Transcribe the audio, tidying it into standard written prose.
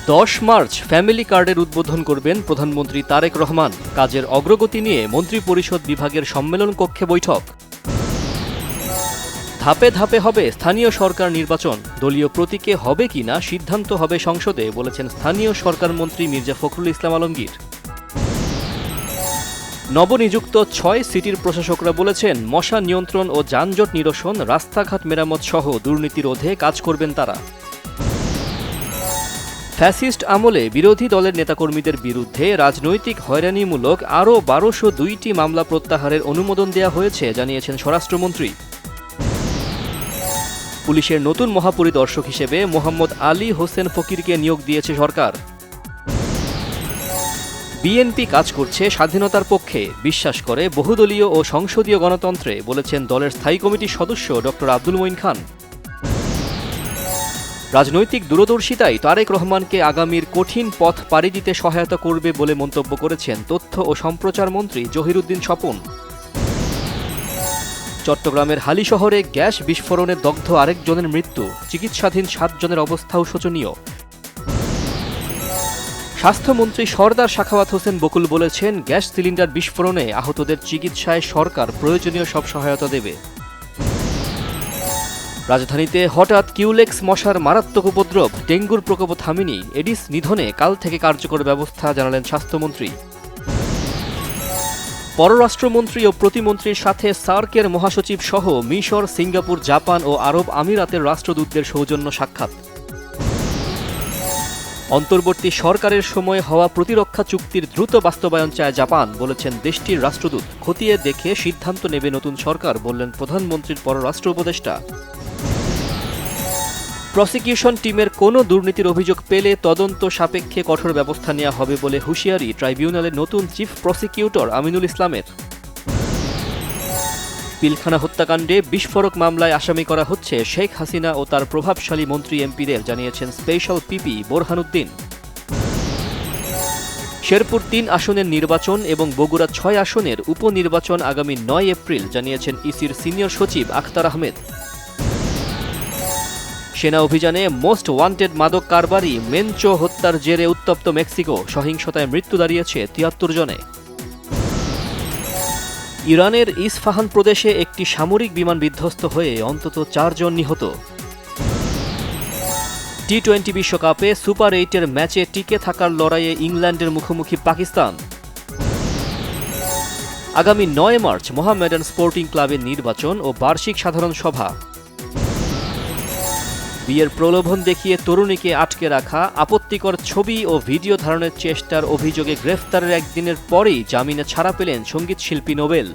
10 March family কার্ডের উদ্বোধন করবেন প্রধানমন্ত্রী তারেক রহমান। কাজের অগ্রগতি নিয়ে মন্ত্রিপরিষদ বিভাগের সম্মেলন কক্ষে বৈঠক। ধাপে ধাপে হবে স্থানীয় সরকার নির্বাচন, দলীয় প্রতীকে হবে কিনা সিদ্ধান্ত হবে সংসদে, বলেছেন স্থানীয় সরকার মন্ত্রী মির্জা ফখরুল ইসলাম আলমগীর। নবনিযুক্ত 6 সিটির প্রশাসকরা বলেছেন, মশা নিয়ন্ত্রণ ও যানজট নিরসন, রাস্তাঘাট মেরামত সহ দুর্নীতি রোধে কাজ করবেন তারা। ফ্যাসিস্ট আমলে বিরোধী দলের নেতাকর্মীদের বিরুদ্ধে রাজনৈতিক হয়রানিমূলক আরও 1202টি মামলা প্রত্যাহারের অনুমোদন দেওয়া হয়েছে, জানিয়েছেন স্বরাষ্ট্রমন্ত্রী। পুলিশের নতুন মহাপরিদর্শক হিসেবে মোহাম্মদ আলী হোসেন ফকিরকে নিয়োগ দিয়েছে সরকার। বিএনপি কাজ করছে স্বাধীনতার পক্ষে, বিশ্বাস করে বহুদলীয় ও সংসদীয় গণতন্ত্রে, বলেছেন দলের স্থায়ী কমিটির সদস্য ড. আব্দুল মঈন খান। রাজনৈতিক দূরদর্শিতাই তারেক রহমানকে আগামীর কঠিন পথ পাড়ি দিতে সহায়তা করবে বলে মন্তব্য করেছেন তথ্য ও সম্প্রচার মন্ত্রী জহিরুদ্দিন স্বপন। চট্টগ্রামের হালি শহরে গ্যাস বিস্ফোরণে দগ্ধ আরেকজনের মৃত্যু, চিকিৎসাধীন 7 জনের অবস্থাও শোচনীয়। স্বাস্থ্যমন্ত্রী সরদার সাখাওয়াত হোসেন বকুল বলেছেন, গ্যাস সিলিন্ডার বিস্ফোরণে আহতদের চিকিৎসায় সরকার প্রয়োজনীয় সব সহায়তা দেবে। রাজধানীতে হঠাৎ কিউলেক্স মশার মারাত্মক উপদ্রব, ডেঙ্গুর প্রকোপ থামেনি, এডিস নিধনে কাল থেকে কার্যকর ব্যবস্থা, জানালেন স্বাস্থ্যমন্ত্রী। পররাষ্ট্রমন্ত্রী ও প্রতিমন্ত্রীর সাথে সার্কের মহাসচিব সহ মিশর, সিঙ্গাপুর, জাপান ও আরব আমিরাতের রাষ্ট্রদূতদের সৌজন্য সাক্ষাৎ। অন্তর্বর্তী সরকারের সময় হওয়া প্রতিরক্ষা চুক্তির দ্রুত বাস্তবায়ন চায় জাপান, বলেছেন দেশটির রাষ্ট্রদূত। খতিয়ে দেখে সিদ্ধান্ত নেবে নতুন সরকার, বললেন প্রধানমন্ত্রীর পররাষ্ট্র উপদেষ্টা। প্রসিকিউশন টিমের কোনো দুর্নীতির অভিযোগ পেলে তদন্ত সাপেক্ষে কঠোর ব্যবস্থা নেওয়া হবে বলে হুঁশিয়ারি ট্রাইব্যুনালের নতুন চিফ প্রসিকিউটর আমিনুল ইসলামের। পিলখানা হত্যাকাণ্ডে বিস্ফোরক মামলায় আসামি করা হচ্ছে শেখ হাসিনা ও তার প্রভাবশালী মন্ত্রী এমপিদের, জানিয়েছেন স্পেশাল পিপি বোরহানুদ্দিন। শেরপুর 3 আসনের নির্বাচন এবং বগুড়া 6 আসনের উপনির্বাচন আগামী 9 এপ্রিল, জানিয়েছেন ইসির সিনিয়র সচিব আখতার আহমেদ। সেনা অভিযানে মোস্ট ওয়ান্টেড মাদক কারবারি মেনচো হত্যার জেরে উত্তপ্ত মেক্সিকো, সহিংসতায় মৃত্যু দাঁড়িয়েছে 73 জনে। ইরানের ইসফাহান প্রদেশে একটি সামরিক বিমান বিধ্বস্ত হয়ে অন্তত 4 জন নিহত। টি-20 বিশ্বকাপে সুপার 8-এর ম্যাচে টিকে থাকার লড়াইয়ে ইংল্যান্ডের মুখোমুখি পাকিস্তান। আগামী 9 মার্চ মোহামেডান স্পোর্টিং ক্লাবের নির্বাচন ও বার্ষিক সাধারণ সভা। বিয়ের প্রলোভন দেখিয়ে তরুণীকে আটকে রাখা, আপত্তিকর ছবি ও ভিডিও ধারণের চেষ্টার অভিযোগে গ্রেফতারের একদিনের পরেই জামিনে ছাড়া পেলেন সঙ্গীতশিল্পী নোবেল।